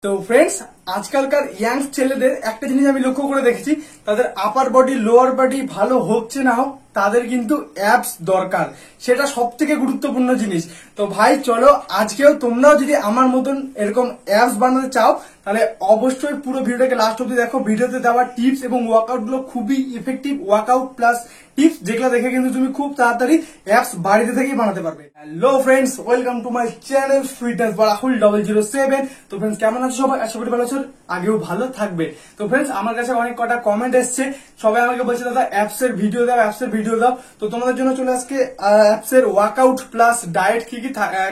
তো ফ্রেন্ডস, আজকালকার ইয়াং ছেলেদের একটা জিনিস আমি লক্ষ্য করে দেখেছি, তাদের আপার বডি লোয়ার বডি ভালো হচ্ছে না হোক, তাদের কিন্তু অ্যাপস দরকার। সেটা সব থেকে গুরুত্বপূর্ণ জিনিস। তো ভাই চলো, আজকেও তোমরাও যদি আমার মতন এরকম অ্যাপস বানাতে চাও, তাহলে অবশ্যই পুরো ভিডিওটাকে লাস্ট অব্দি দেখো। ভিডিওতে দেওয়া টিপস এবং ওয়ার্কআউট গুলো খুবই ইফেক্টিভ ওয়ার্কআউট প্লাস টিপস, যেগুলো দেখে কিন্তু তুমি খুব তাড়াতাড়ি অ্যাপস বাড়িতে থেকেই বানাতে পারবে। Hello friends, welcome to my channel fitness Rahul 007। তো ফ্রেন্ডস, কেমন আছো সবাই? আশা করি ভালো আছো, আগেও ভালো থাকবে। তো ফ্রেন্ডস, আমার কাছে অনেক কটা কমেন্ট এসছে, সবাই আমাকে বলছে দাদা অ্যাপস এর ভিডিও দাও, অ্যাপস এর ভিডিও দাও। তো তোমাদের জন্য চলে আজকে অ্যাপস এর ওয়ার্কআউট প্লাস ডায়েট, কি কি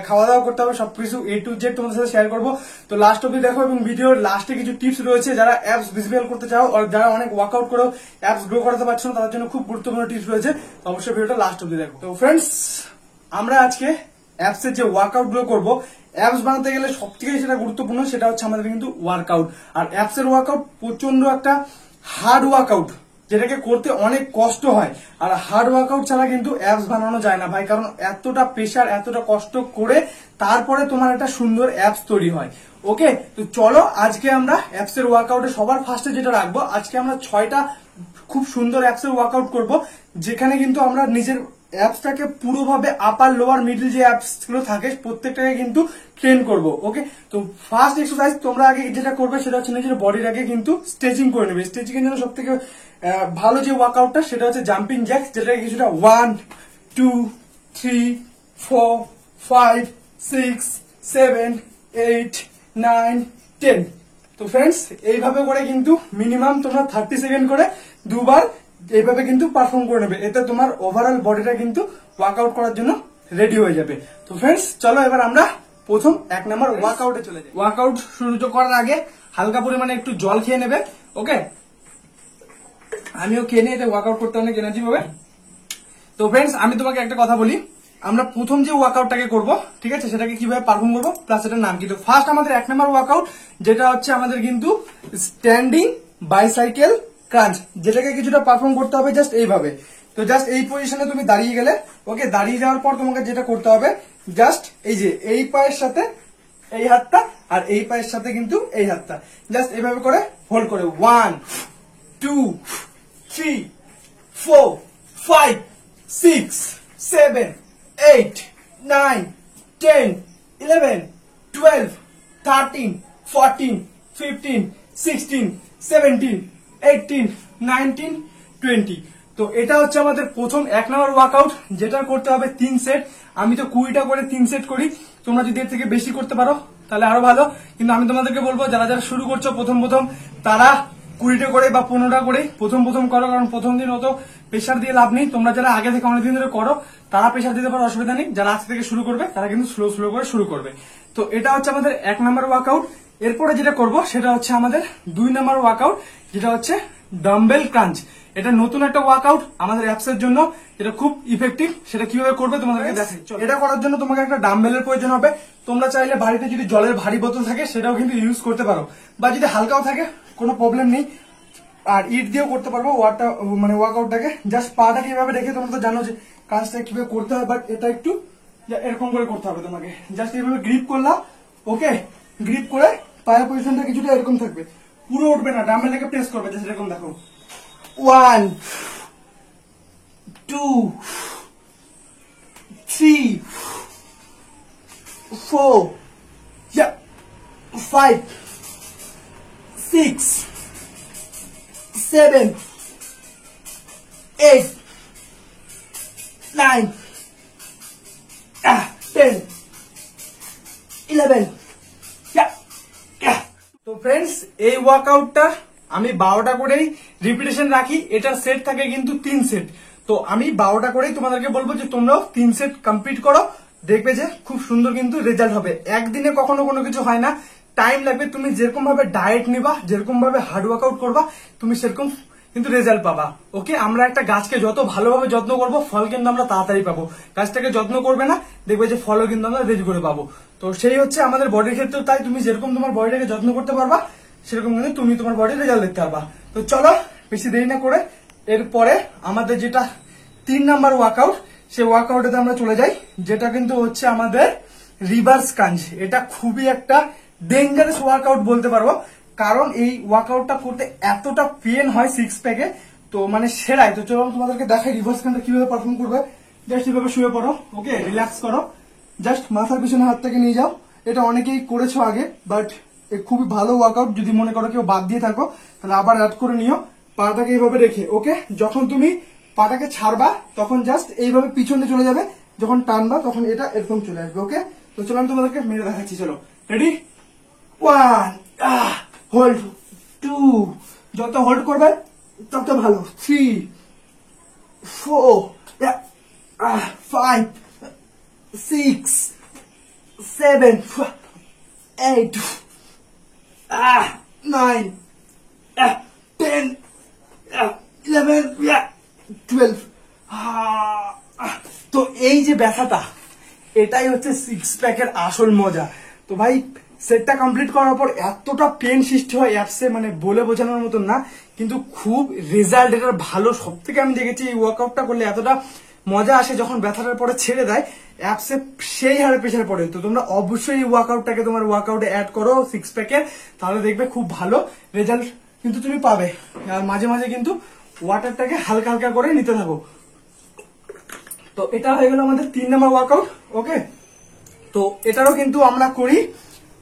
খাওয়া দাওয়া করতে হবে সবকিছু A to Z তোমাদের সাথে শেয়ার করবো। তো লাস্ট অব্দি দেখো, এবং ভিডিওর লাস্টে কিছু টিপস রয়েছে যারা অ্যাপস ভিজিবল করতে চাও আর যারা অনেক ওয়ার্কআউট করেও অ্যাপস গ্রো করাতে পারছো না, তাদের জন্য খুব গুরুত্বপূর্ণ টিপস রয়েছে। তো অবশ্যই ভিডিওটা লাস্ট অব্দি দেখো। তো ফ্রেন্ডস, আমরা আজকে অ্যাপস এর যে ওয়ার্কআউট গুলো করবো, অ্যাপস বানাতে গেলে সব থেকে যেটা গুরুত্বপূর্ণ সেটা হচ্ছে আমাদের কিন্তু ওয়ার্কআউট। আর অ্যাপস এর ওয়ার্কআউট প্রচন্ড একটা হার্ড ওয়ার্কআউট, যেটাকে করতে অনেক কষ্ট হয়। আর হার্ড ওয়ার্কআউট ছাড়া কিন্তু অ্যাপস বানানো যায় না ভাই, কারণ এতটা প্রেশার, এতটা কষ্ট করে তারপরে তোমার একটা সুন্দর অ্যাপস তৈরি হয়। ওকে, তো চলো আজকে আমরা অ্যাপস এর ওয়ার্কআউটে সবার ফার্স্টে যেটা রাখবো, আজকে আমরা 6টা খুব সুন্দর অ্যাপস এর ওয়ার্কআউট করবো, যেখানে কিন্তু আমরা নিজের অ্যাপসটাকে পুরোভাবে আপার লোয়ার মিডল যে অ্যাপস গুলো থাকে প্রত্যেকটাকে কিন্তু ট্রেন করব। ওকে, তো ফার্স্ট এক্সারসাইজ তোমরা আগে যেটা করবে সেটা হচ্ছে নিজের বডির আগে কিন্তু স্ট্রেচিং করে নেবে। স্ট্রেচিং এর জন্য সব থেকে ভালো যে ওয়ার্কআউটটা সেটা হচ্ছে জাম্পিং জ্যাক্স, যেটাকে কিছুটা 1 2 3 4 5 6 7 8 9 10। তো ফ্রেন্ডস, এইভাবে করে কিন্তু মিনিমাম তোমরা 30 সেকেন্ড করে দুবার এইভাবে কিন্তু পারফর্ম করে নেবে। এতে তোমার ওভারঅল বডিটা কিন্তু ওয়ার্কআউট করার জন্য রেডি হয়ে যাবে। তো ফ্রেন্ডস, চলো এবার আমরা প্রথম 1 নম্বর ওয়ার্কআউটে চলে যাই। ওয়ার্কআউট শুরু করার আগে হালকা পরিমাণে একটু জল খেয়ে নেবে। ওকে, আমিও খেয়ে নিই, এতে ওয়ার্কআউট করতে অনেক এনার্জি পাবে। তো ফ্রেন্ডস, আমি তোমাকে একটা কথা বলি, আমরা প্রথম যে ওয়ার্কআউটটাকে করবো, ঠিক আছে, সেটাকে কিভাবে পারফর্ম করবো প্লাস এটার নাম কি। তো ফার্স্ট আমাদের 1 নম্বর ওয়ার্কআউট যেটা হচ্ছে আমাদের কিন্তু স্ট্যান্ডিং বাইসাইকেল ক্রাঞ্চ, যেটাকে কিছুটা পারফর্ম করতে হবে জাস্ট এইভাবে। তো জাস্ট এই পজিশনে তুমি দাঁড়িয়ে গেলে, ওকে, দাঁড়িয়ে যাওয়ার পর তোমাকে যেটা করতে হবে, জাস্ট এই যে এই পায়ের সাথে এই হাতটা আর এই পায়ের সাথে কিন্তু এই হাতটা জাস্ট এইভাবে করে হোল্ড করে 1 2 3 4 5 6 7 8 9 10 11 12 13 14 15 16 17 18 19 20। তো এটা হচ্ছে আমাদের প্রথম 1 নম্বর ওয়ার্কআউট, যেটা করতে হবে 3 সেট। আমি তো 20টা করে 3 সেট করি, তোমরা যদি এর থেকে বেশি করতে পারো তাহলে আরো ভালো। কিন্তু আমি তোমাদেরকে বলবো, যারা যারা শুরু করছো প্রথম তারা 20টা করে বা 15টা করে প্রথম করো, কারণ প্রথম দিন অত প্রেশার দিয়ে লাভ নেই। তোমরা যারা আগে থেকে অনেকদিন ধরে করো তারা প্রেশার দিতে পারো, অসুবিধা নেই। যারা আজ থেকে শুরু করবে তারা কিন্তু স্লো করে শুরু করবে। তো এটা হচ্ছে আমাদের 1 নম্বর ওয়ার্কআউট। এরপরে যেটা করব সেটা হচ্ছে আমাদের 2 নম্বর ওয়ার্কআউট, যেটা হচ্ছে ডাম্বেল ক্রাঞ্চ। এটা নতুন একটা ওয়ার্কআউট আমাদের অ্যাপস এর জন্য, যেটা খুব ইফেক্টিভ। সেটা কিভাবে করবে তোমাদেরকে দেখাই। এটা করার জন্য তোমাকে একটা ডাম্বেলের প্রয়োজন হবে। তোমরা চাইলে বাড়িতে যদি জলের ভারী বোতল থাকে সেটাও কিন্তু ইউজ করতে পারো, বা যদি হালকাও থাকে কোনো প্রবলেম নেই। আর ইট দিয়েও করতে পারবো ওয়ার্কআউটটাকে। জাস্ট পাটাকে এভাবে রেখে, তোমরা তো জানো যে কাজটা কিভাবে করতে হয়, বাট এটা একটু এরকম করে করতে হবে তোমাকে। জাস্ট এইভাবে গ্রিপ করলাম। ওকে, গ্রিপ করে পায়ের পজিশনটা কিছুটা এরকম থাকবে, পুরো উঠবে না। ডাম্বেলটাকে প্রেস করবে জাস্ট এরকম, দেখো 1 2 3 4 5 6 7 8 9 10 11। তো ফ্রেন্ডস, এই ওয়ার্কআউটটা আমি 12টা করেই রিপিটেশন রাখি। এটার সেট থাকে কিন্তু 3 সেট। তো আমি 12টা করেই তোমাদেরকে বলবো যে তোমরাও 3 সেট কমপ্লিট করো, দেখবে যে খুব সুন্দর কিন্তু রেজাল্ট হবে। একদিনে কখনো কোনো কিছু হয় না, টাইম লাগবে। তুমি যেরকম ভাবে ডায়েট নিবা, যেরকম ভাবে হার্ড ওয়ার্কআউট করবা, তুমি সেরকম কিন্তু রেজাল্ট পাবা। ওকে, আমরা একটা গাছকে যত ভালোভাবে যত্ন করবো, ফল কিন্তু আমরা তাড়াতাড়ি পাবো। গাছটাকে যত্ন করবে না, দেখবে যে ফলও কিন্তু আমরা রেডি করে পাবো। তো সেই হচ্ছে আমাদের বডির ক্ষেত্রেও তাই। তুমি যেরকম তোমার বডিটাকে যত্ন করতে পারবা, সেরকম কিন্তু তুমি তোমার বডির রেজাল্ট দেখতে পারবা। তো চলো বেশি দেরি না করে এরপরে আমাদের যেটা 3 নম্বর ওয়ার্কআউট, সেই ওয়ার্কআউটে আমরা চলে যাই, যেটা কিন্তু হচ্ছে আমাদের রিভার্স ক্রাঞ্চ। এটা খুবই একটা ডেঞ্জারাস ওয়ার্কআউট বলতে পারবো, কারণ এই ওয়ার্কআউটটা করতে এতটা পেন হয় সিক্স প্যাকে, তো মানে সেরাই। তো চলো আমি তোমাদেরকে দেখাই রিভার্স ক্যানটা কিভাবে পারফর্ম করবে। জাস্ট এভাবে শুয়ে পড়ো, ওকে, রিল্যাক্স করো, জাস্ট মাথার পিছনে হাতটাকে নিয়ে যাও। এটা অনেকেই করেছো আগে, বাট খুবই ভালো ওয়ার্কআউট। যদি মনে করো কেউ বাদ দিয়ে থাকো তাহলে আবার অ্যাড করে নিও, পাটাকে এইভাবে রেখে। ওকে, যখন তুমি পাটাকে ছাড়বা তখন জাস্ট এইভাবে পিছনে চলে যাবে, যখন টানবা তখন এটা এরকম চলে আসবে। ওকে, তো চলো আমি তোমাদেরকে মেরে দেখাচ্ছি। চলো, রেডি, 1, হোল্ড, 2, যত হোল্ড করবে তত ভালো, 3, 4, 5, 6, 7, 8, 9, 10, 11, 12। তো এই যে ব্যথাটা, এটাই হচ্ছে সিক্স প্যাকের আসল মজা। তো ভাই সেটটা কমপ্লিট করার পর এতটা পেন সৃষ্টি হয় অ্যাপসে, মানে বলে বোঝানোর মতন না, কিন্তু খুব রেজাল্ট এটার ভালো। সব থেকে আমি দেখেছি এই ওয়ার্কআউটটা করলে এতটা মজা আসে, যখন ব্যথাটার পরে ছেড়ে দেয় অ্যাপসে সেই হারে প্রেশার পড়ে। তো তোমরা অবশ্যই এই ওয়ার্কআউটটাকে তোমার ওয়ার্কআউটে অ্যাড করো সিক্স প্যাকের, তাহলে দেখবে খুব ভালো রেজাল্ট কিন্তু তুমি পাবে। আর মাঝে মাঝে কিন্তু ওয়াটারটাকে হালকা হালকা করে নিতে থাকো। তো এটা হয়ে গেল আমাদের 3 নম্বর ওয়ার্কআউট। ওকে, তো এটারও কিন্তু আমরা করি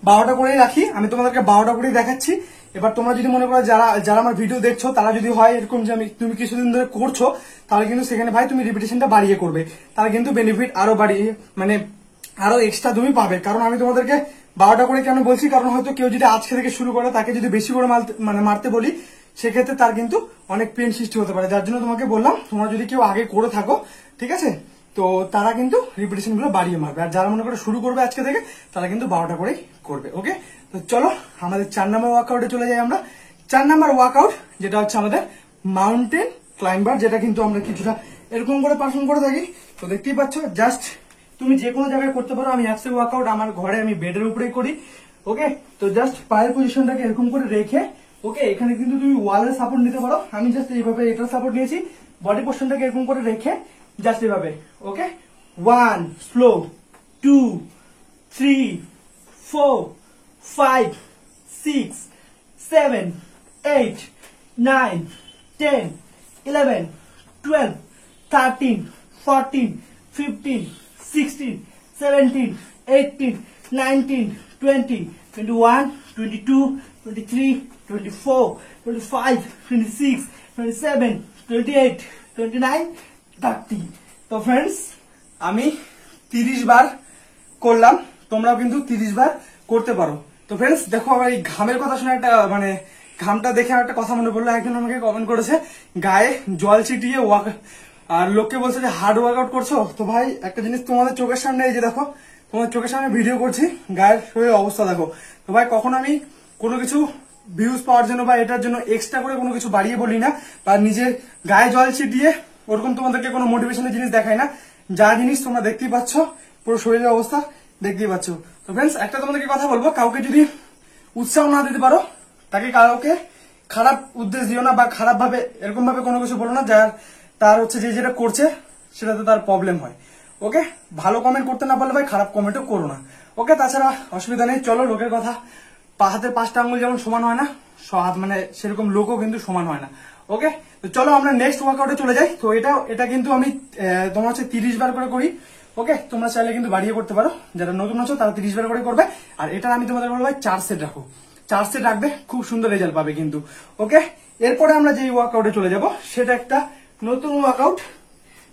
12টা করেই রাখি। আমি তোমাদেরকে 12টা করেই দেখাচ্ছি। এবার তোমরা যদি মনে করো যারা যারা আমার ভিডিও দেখছো, তারা যদি হয় এরকম যে তুমি কিছুদিন ধরে করছো, তাহলে কিন্তু সেখানে ভাই তুমি রিপিটেশনটা বাড়িয়ে করবে, তাহলে কিন্তু বেনিফিট আরো বাড়িয়ে মানে আরো এক্সট্রা তুমি পাবে। কারণ আমি তোমাদেরকে 12টা করে কেন বলছি, কারণ হয়তো কেউ যদি আজকে থেকে শুরু করে, তাকে যদি বেশি করে মারতে বলি, সেক্ষেত্রে তার কিন্তু অনেক পেন সৃষ্টি হতে পারে। যার জন্য তোমাকে বললাম, তোমরা যদি কেউ আগে করে থাকো, ঠিক আছে, তো তারা কিন্তু রিপিটেশন গুলো বাড়িয়ে মারবে। আর যারা মনে করে শুরু করবে আজকে থেকে, তারা কিন্তু 12টা করেই করবে। ওকে, তো চলো আমাদের 4 নম্বর ওয়ার্কআউটে চলে যাই আমরা। 4 নম্বর ওয়ার্কআউট যেটা হচ্ছে আমাদের মাউন্টেন ক্লাইম্বার, যেটা কিন্তু আমরা কিছুটা এরকম করে পারফর্ম করে থাকি। তো দেখতেই পাচ্ছ, জাস্ট তুমি যে কোনো জায়গায় করতে পারো। আমি অ্যাপসের ওয়ার্কআউট আমার ঘরে আমি বেডের উপরেই করি। ওকে, তো জাস্ট পায়ের পজিশনটাকে এরকম করে রেখে, ওকে, এখানে কিন্তু তুমি ওয়ালের সাপোর্ট নিতে পারো। আমি জাস্ট এইভাবে এটার সাপোর্ট নিয়েছি, বডি পোর্শনটাকে এরকম করে রেখে জাস্ট এভাবে। ওকে, 1, স্লো, 2, 3, 4, 5, 6, 7, 8, 9, 10, 11, 12, 13, 14, 15, 16, 17, 18, 19, 20, 21, 22, 23, 24, 25, 26, 27, 28, 29, 30। তো ফ্রেন্ডস, আমি 30 বার করলাম, তোমরাও কিন্তু 30 বার করতে পারো। তো ফ্রেন্ডস দেখো, আমার এই ঘামের কথা শুনে একটা মানে ঘামটা দেখে একটা কথা মনে পড়লো। একজন আমাকে কমেন্ট করেছে গায়ে জল ছিটিয়ে আর লোককে বলছে যে হার্ড ওয়ার্কআউট করছো। তো ভাই একটা জিনিস তোমাদের চোখের সামনে, এই যে দেখো, তোমার চোখের সামনে ভিডিও করছি, গায়ের শরীরের অবস্থা দেখো। তো ভাই কখন আমি কোনো কিছু ভিউজ পাওয়ার জন্য বা এটার জন্য এক্সট্রা করে কোনো কিছু বাড়িয়ে বলি না, বা নিজের গায়ে জল ছিটিয়ে ওরকম তোমাদেরকে কোনো মোটিভেশনের জিনিস দেখাই না। যা জিনিস তোমরা দেখতেই পাচ্ছ, পুরো শরীরের অবস্থা দেখতেই পাচ্ছ। তো ফ্রেন্ডস একটা তোমাদেরকে কথা বলবো, কাউকে যদি উৎসাহ না দিতে পারো, তাকে কাউকে খারাপ উদ্দেশ্য দিও না, বা খারাপ ভাবে এরকম ভাবে কোনো কিছু বলো না তার হচ্ছে যে যেটা করছে সেটাতে তার প্রবলেম হয়। ওকে, ভালো কমেন্ট করতে না পারলে ভাই খারাপ কমেন্টও করো না। ওকে, তাছাড়া অসুবিধা নেই। চলো, লোকের কথা হাতের 5টা আঙ্গুল যেমন সমান হয় না, মানে সেরকম লোকও কিন্তু সমান হয় না। ওকে, তো চলো আমরা নেক্সট ওয়ার্কআউটে চলে যাই। তো এটা কিন্তু আমি তোমার হচ্ছে 30 বার করে করি। ওকে, তোমরা চাইলে কিন্তু বাড়িয়ে করতে পারো, যারা নতুন আছো তারা 30 বার করে করবে। আর এটা আমি তোমাদের বলবো ভাই 4 সেট রাখো, 4 সেট রাখবে, খুব সুন্দর রেজাল্ট পাবে কিন্তু। ওকে, এরপরে আমরা যে ওয়ার্কআউটে চলে যাব, সেটা একটা নতুন ওয়ার্কআউট।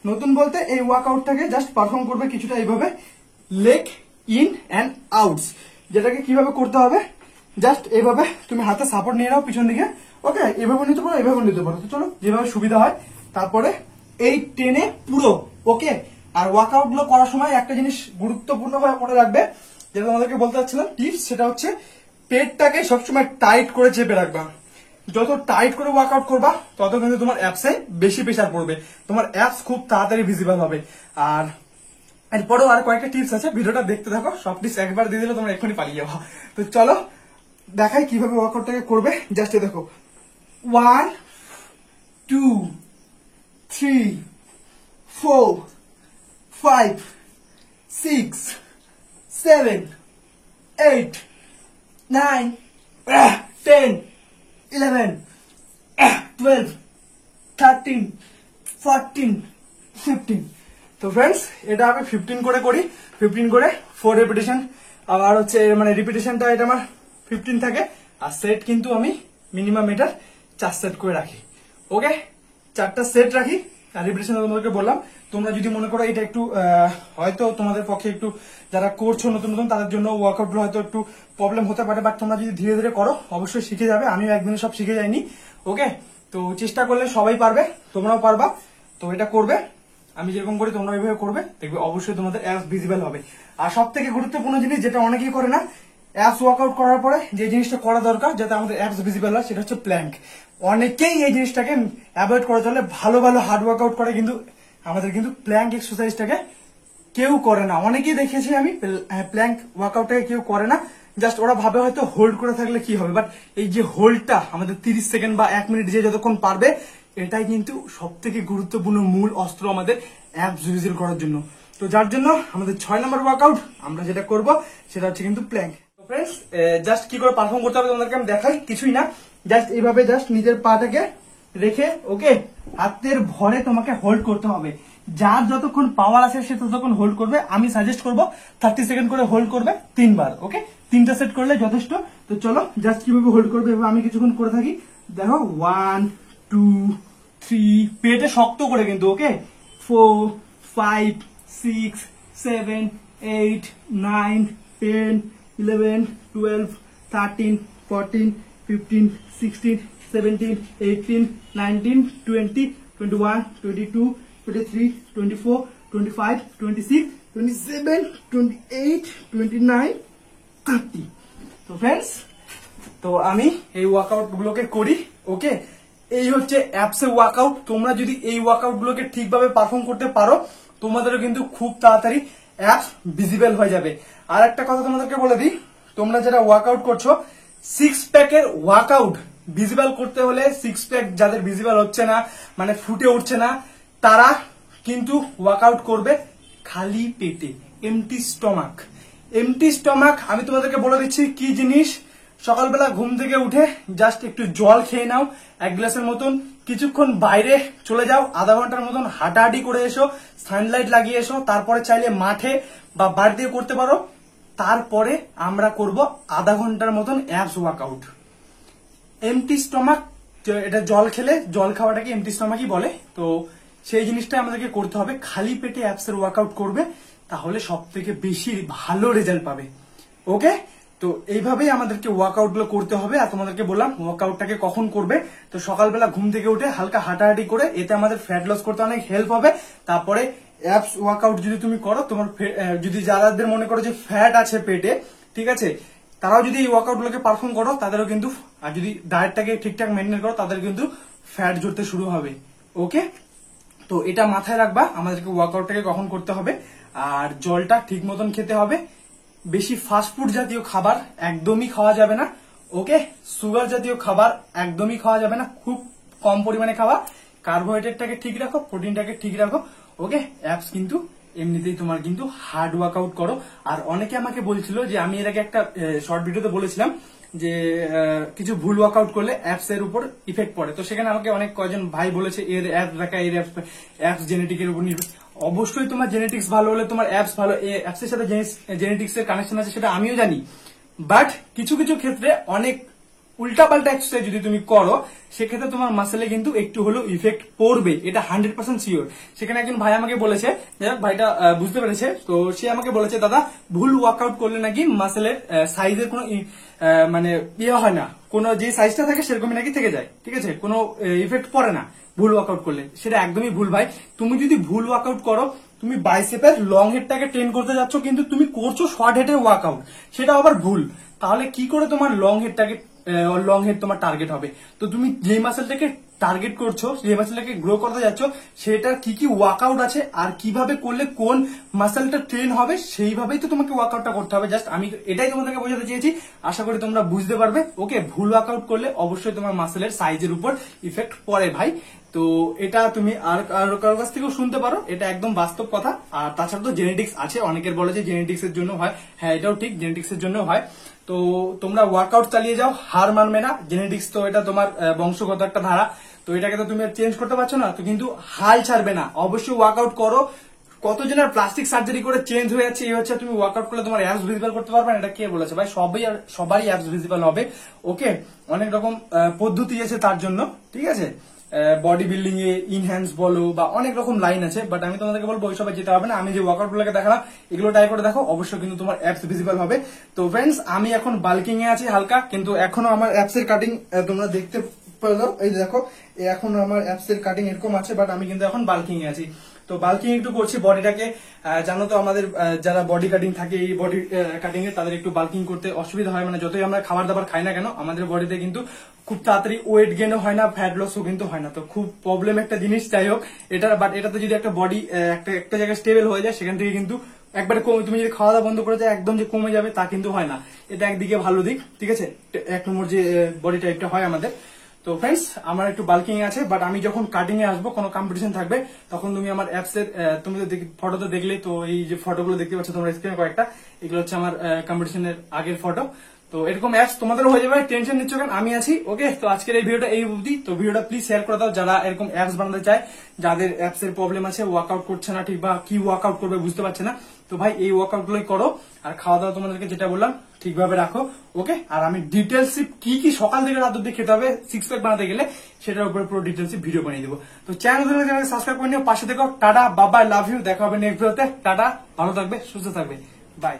নতুন বলতে এই ওয়ার্কআউটটাকে জাস্ট পারফর্ম করবে কিছুটা এইভাবে, লেগ ইন অ্যান্ড আউটস। যেটাকে কিভাবে করতে হবে, জাস্ট এইভাবে তুমি হাতে সাপোর্ট নিয়ে নাও পিছন দিকে। ওকে, এভাবে নিতে পারো, এভাবে নিতে পারো। তো চলো, যেভাবে সুবিধা হয়। তারপরে এই টেনে পুরো। ওকে, আর ওয়ার্কআউট গুলো করার সময় একটা জিনিস গুরুত্বপূর্ণ ভাবে মনে রাখবে, যেটা তোমাদেরকে বলতে চাচ্ছিলাম টিপস, সেটা হচ্ছে পেটটাকে সবসময় টাইট করে চেপে রাখবা। যত টাইট করে ওয়ার্কআউট করবা, তত কিন্তু তোমার অ্যাপসে বেশি প্রেসার পড়বে, তোমার অ্যাপস খুব তাড়াতাড়ি ভিজিবল হবে। আর এরপরেও আর কয়েকটা টিপস আছে, ভিডিওটা দেখতে থাকো, সব টিপস একবার দিয়ে দিলে তোমরা এক্ষুনি পালিয়ে যাবো। তো চলো দেখাই কিভাবে ওয়ার্কআউটটাকে করবে। জাস্ট দেখো, 1, 2, 3, 4, 5, 6, 7, 8, 9, 10, 11, 12, 13, 14, 15। তো ফ্রেন্ডস এটা আমি 15 করে করি, 15 করে 4 রেপিটেশন, আবার হচ্ছে মানে রিপিটেশনটা এটা আমার 15 থাকে, আর সেট কিন্তু আমি মিনিমাম এটা 4 সেট করে রাখি। ওকে, 4টা সেট রাখি। আর রিপিটেশন তোমাদেরকে বললাম, তোমরা যদি মনে করো এটা একটু হয়তো তোমাদের পক্ষে একটু যারা করছো নতুন নতুন তাদের জন্য ওয়ার্কআউট গুলো হয়তো একটু প্রবলেম হতে পারে, বাট তোমরা যদি ধীরে ধীরে করো অবশ্যই শিখে যাবে। আমিও একদিনে সব শিখে যাইনি। ওকে, তো চেষ্টা করলে সবাই পারবে, তোমরাও পারবা। তো এটা করবে, আমি যেরকম করি তোমরা এইভাবে করবে, দেখবে অবশ্যই তোমাদের অ্যাপস ভিজিবল হবে। আর সব থেকে গুরুত্বপূর্ণ জিনিস যেটা অনেকেই করে না, অ্যাপস ওয়ার্কআউট করার পরে যে জিনিসটা করা দরকার যাতে আমাদের অ্যাপস ভিজিবল হয়, সেটা হচ্ছে প্ল্যাঙ্ক। অনেকেই এই জিনিসটাকে অ্যাভয়েড করে চলে, ভালো ভালো হার্ড ওয়ার্কআউট করে, কিন্তু আমাদের কিন্তু প্ল্যাঙ্ক এক্সারসাইজটাকে কেউ করে না। অনেকেই দেখেছি আমি প্ল্যাঙ্ক ওয়ার্কআউটটাকে কেউ করে না, জাস্ট ওরা ভাবে হয়তো হোল্ড করে থাকলে কি হবে, বাট এই যে হোল্ডটা আমাদের 30 সেকেন্ড বা 1 মিনিট যে যতক্ষণ পারবে, এটাই কিন্তু সব থেকে গুরুত্বপূর্ণ মূল অস্ত্র আমাদের অ্যাপস ভিজিবল করার জন্য। তো যার জন্য আমাদের 6 নম্বর ওয়ার্কআউট আমরা যেটা করব সেটা হচ্ছে কিন্তু প্ল্যাঙ্ক। ফ্রেন্ডস জাস্ট কি করে পারফর্ম করতে হবে তোমাদেরকে আমি দেখাই, কিছুই না, জাস্ট এইভাবে জাস্ট নিজের পাটাকে রেখে, ওকে, হাতের ভরে তোমাকে হোল্ড করতে হবে। যার যতক্ষণ পাওয়ার আছে সে ততক্ষণ হোল্ড করবে। আমি সাজেস্ট করব 30 সেকেন্ড করে হোল্ড করবে 3 বার। ওকে, 3টা সেট করলে যথেষ্ট। তো চলো জাস্ট কিভাবে হোল্ড করবে এবার আমি কিছুক্ষণ করে থাকি, দেখো। 1, 2, 3, পেটে শক্ত করে কিন্তু। ওকে, 4, 5, 6, 7, 8, 9, 10, 11, 12, 13, 14, 15, 16, 17, 18, 19, 20, 21, 22, 23, 24, 25, 26, 27, 28, 29, 30। তো ফ্রেন্ডস, তো আমি এই ওয়ার্কআউট গুলোকে করি। ওকে, এই হচ্ছে অ্যাপসের ওয়ার্কআউট। তোমরা যদি এই ওয়ার্কআউট গুলোকে ঠিকভাবে পারফর্ম করতে পারো, তোমাদেরও কিন্তু খুব তাড়াতাড়ি অ্যাপস ভিজিবল হয়ে যাবে। আর একটা কথা তোমাদেরকে বলে দিই, তোমরা যারা ওয়ার্কআউট করছো, 6 প্যাকের ওয়ার্কআউট ভিজিবল করতে হলে, 6 প্যাক যাদের ভিজিবল হচ্ছে না, মানে ফুটে উঠছে না, তারা কিন্তু ওয়ার্কআউট করবে খালি পেটে, এমটি স্টমাক। এমটি স্টমাক আমি তোমাদেরকে বলে দিচ্ছি কি জিনিস। সকালবেলা ঘুম থেকে উঠে জাস্ট একটু জল খেয়ে নাও 1 গ্লাসের মতন, কিছুক্ষণ বাইরে চলে যাও, আধা ঘন্টার মতন হাঁটাহাঁটি করে এসো, সানলাইট লাগিয়ে এসো, তারপরে চাইলে মাঠে বা বাড়িতে করতে পারো। তারপরে আমরা করব আধা ঘন্টার মতন অ্যাপস ওয়ার্কআউট। এমটি স্টমাক, এটা জল খেলে, জল খাওয়াটাকে এমটি স্টমাকই বলে। তো সেই জিনিসটা আমাদেরকে করতে হবে, খালি পেটে অ্যাপস এর ওয়ার্কআউট করবে, তাহলে সব থেকে বেশি ভালো রেজাল্ট পাবে। ওকে, তো এইভাবেই আমাদেরকে ওয়ার্কআউট গুলো করতে হবে। আর তোমাদেরকে বললাম ওয়ার্কআউটটাকে কখন করবে, তো সকালবেলা ঘুম থেকে উঠে হালকা হাঁটাহাঁটি করে, এতে আমাদের ফ্যাট লস করতে অনেক হেল্প হবে। তারপরে অ্যাপস ওয়ার্কআউট যদি তুমি করো, তোমার যদি যাদের মনে করো যে ফ্যাট আছে পেটে, ঠিক আছে, তারাও যদি এই ওয়ার্কআউট গুলোকে পারফর্ম করো, তাদেরও কিন্তু, আর যদি ডায়েটটাকে ঠিকঠাক মেনটেন করো, তাদের কিন্তু ফ্যাট জড়তে শুরু হবে। ওকে, তো এটা মাথায় রাখবা, আমাদেরকে ওয়ার্কআউটটাকে কখন করতে হবে। আর জলটা ঠিক মতন খেতে হবে। বেশি ফাস্টফুড জাতীয় খাবার একদমই খাওয়া যাবে না। ওকে, সুগার জাতীয় খাবার একদমই খাওয়া যাবে না, খুব কম পরিমাণে খাওয়া। কার্বোহাইড্রেটটাকে ঠিক রাখো, প্রোটিনটাকে ঠিক রাখো। ওকে, অ্যাপস কিন্তু এমনিতেই তোমার কিন্তু হার্ড ওয়ার্কআউট করো। আর অনেকে আমাকে বলছিল যে, আমি এর আগে একটা শর্ট ভিডিওতে বলেছিলাম যে কিছু ভুল ওয়ার্কআউট করলে অ্যাপস এর উপর ইফেক্ট পড়ে। তো সেখানে আমাকে অনেক কয়েকজন ভাই বলেছে এর অ্যাপস রাখা, এর অ্যাপস জেনেটিকের উপর নির্ভর। অবশ্যই তোমার জেনেটিক্স ভালো হলে তোমার অ্যাপস ভালো, অ্যাপস এর সাথে জেনেটিক্স এর কানেকশন আছে, সেটা আমিও জানি। বাট কিছু কিছু ক্ষেত্রে অনেক উল্টাপাল্টা এক্সারসাইজ যদি তুমি করো, সেক্ষেত্রে তোমার মাসেলে কিন্তু একটু হলেও ইফেক্ট পড়বে, এটা 100% শিওর। সেখানে একজন ভাই আমাকে বলেছে, ভাইটা বুঝতে পেরেছে, তো সে আমাকে বলেছে, দাদা ভুল ওয়ার্কআউট করলে নাকি মাসেলের সাইজের কোনো মানে ইয়ে হয় না, কোনো যে সাইজটা থাকে সেরকমই নাকি থেকে যায়, ঠিক আছে, কোনো ইফেক্ট পড়ে না ভুল ওয়ার্কআউট করলে। সেটা একদমই ভুল ভাই। তুমি যদি ভুল ওয়ার্কআউট করো, তুমি বাইসেপের লং হেডটাকে ট্রেন করতে যাচ্ছ, কিন্তু তুমি করছো শর্ট হেডের ওয়ার্কআউট, সেটা আবার ভুল। তাহলে কি করে তোমার লং হেড তোমার টার্গেট হবে? তো তুমি যে মাসেলটাকে টার্গেট করছো, যে মাসেলটাকে গ্রো করতে যাচ্ছ, সেটার কি কি ওয়ার্কআউট আছে আর কিভাবে করলে কোন মাসেলটা ট্রেন হবে, সেইভাবেই তো তোমাকে ওয়ার্কআউটটা করতে হবে। জাস্ট আমি এটাই তোমাদেরকে বোঝাতে চেয়েছি, আশা করি তোমরা বুঝতে পারবে। ওকে, ভুল ওয়ার্কআউট করলে অবশ্যই তোমার মাসেলের সাইজের উপর ইফেক্ট পড়ে ভাই। তো এটা তুমি আর কারোর কাছ থেকেও শুনতে পারো, এটা একদম বাস্তব কথা। আর তাছাড়া তো জেনেটিক্স আছে, অনেকের বলে যে জেনেটিক্স এর জন্য হয়, হ্যাঁ এটাও ঠিক, জেনেটিক্স এর জন্য হয়। তো তোমরা ওয়ার্কআউট চালিয়ে যাও, হার মানবে না। জেনেটিক্স তো এটা তোমার বংশগত একটা ধারা, তো এটাকে তো তুমি চেঞ্জ করতে পারছো না, তো কিন্তু হাল ছাড়বে না, অবশ্যই ওয়ার্কআউট করো। কতজনের প্লাস্টিক সার্জারি করে চেঞ্জ হয়ে যাচ্ছে, এই হচ্ছে তুমি ওয়ার্কআউট করলে তোমার অ্যাবস ভিজিবল করতে পারবে না, এটা কে বলেছে ভাই? সবারই অ্যাবস ভিজিবল হবে। ওকে, অনেক রকম পদ্ধতি আছে তার জন্য, ঠিক আছে? বডি বিল্ডিং এ ইনহ্যান্স বলো বা অনেক রকম লাইন আছে, বাট আমি তোমাদেরকে বলবো ওইসবে যেতে হবে না। আমি যে ওয়ার্কআউট গুলোকে দেখালাম এগুলো ট্রাই করে দেখো, অবশ্যই কিন্তু তোমার অ্যাবস ভিজিবল হবে। তো ফ্রেন্ডস, আমি এখন বাল্কিং এ আছি হালকা, কিন্তু এখনো আমার অ্যাবস এর কাটিং তোমরা দেখতে পেলো, এই দেখো এখনো আমার অ্যাবস এর কাটিং এরকম আছে, বাট আমি কিন্তু এখন বাল্কিং এ আছি। তো বাল্কিং একটু করছি বডিটাকে, জানো তো আমাদের যারা বডি কাটিং থাকে, এই বডি কাটিং এ তাদের একটু বাল্কিং করতে অসুবিধা হয়, মানে যতই আমরা খাবার দাবার খাই না কেন আমাদের বডিতে কিন্তু খুব তাড়াতাড়ি ওয়েট গেনও হয় না, ফ্যাট লসও কিন্তু হয় না, তো খুব প্রবলেম একটা জিনিস। যাই হোক, এটা বাট এটাতে যদি একটা বডি একটা জায়গায় স্টেবল হয়ে যায়, সেখান থেকে কিন্তু একবারে তুমি যদি খাওয়া দাওয়া বন্ধ করে যায় একদম যে কমে যাবে তা কিন্তু হয় না। এটা একদিকে ভালো দিক, ঠিক আছে? এক নম্বর যে বডি টাইপটা হয় আমাদের। তো ফ্রেন্ডস, আমার একটু বাল্কিং আছে, বাট আমি যখন কাটিং এ আসবো, কোনো কম্পিটিশন থাকবে, তখন তুমি আমার অ্যাপস এর তুমি তো ফটোতে দেখলেই তো, এই যে ফটোগুলো দেখতে পাচ্ছ তোমরা স্ক্রিনে কয়েকটা, এগুলো হচ্ছে আমার কম্পিটিশনের আগের ফটো। তো এরকম অ্যাপস তোমাদেরও হয়ে যাবে, টেনশন নিচ্ছ কেন, আমি আছি। ওকে, তো আজকের এই ভিডিওটা এই অবধি। তো ভিডিওটা প্লিজ শেয়ার করে দাও যারা এরকম অ্যাপস বানাতে চায়, যাদের অ্যাপস এর প্রবলেম আছে, ওয়ার্কআউট করছে না ঠিক, বা কি ওয়ার্কআউট করবে বুঝতে পারছে না। তো ভাই এই ওয়ার্কআউট গুলোই করো, আর খাওয়া দাওয়া তোমাদেরকে যেটা বললাম ঠিকভাবে রাখো। ওকে, আর আমি ডিটেলস কি কি সকাল থেকে রাত অব্দি খেতে হবে সিক্স প্যাক বানাতে গেলে, সেটার উপরে পুরো ডিটেলস ভিডিও বানিয়ে দেবো। তো চ্যানেল সাবস্ক্রাইব করে নিও, পাশে দেখো। টাটা, বাবা, লাভ ইউ, দেখা হবে নেক্সট ভিডিওতে। টাটা, ভালো থাকবে, সুস্থ থাকবে, বাই।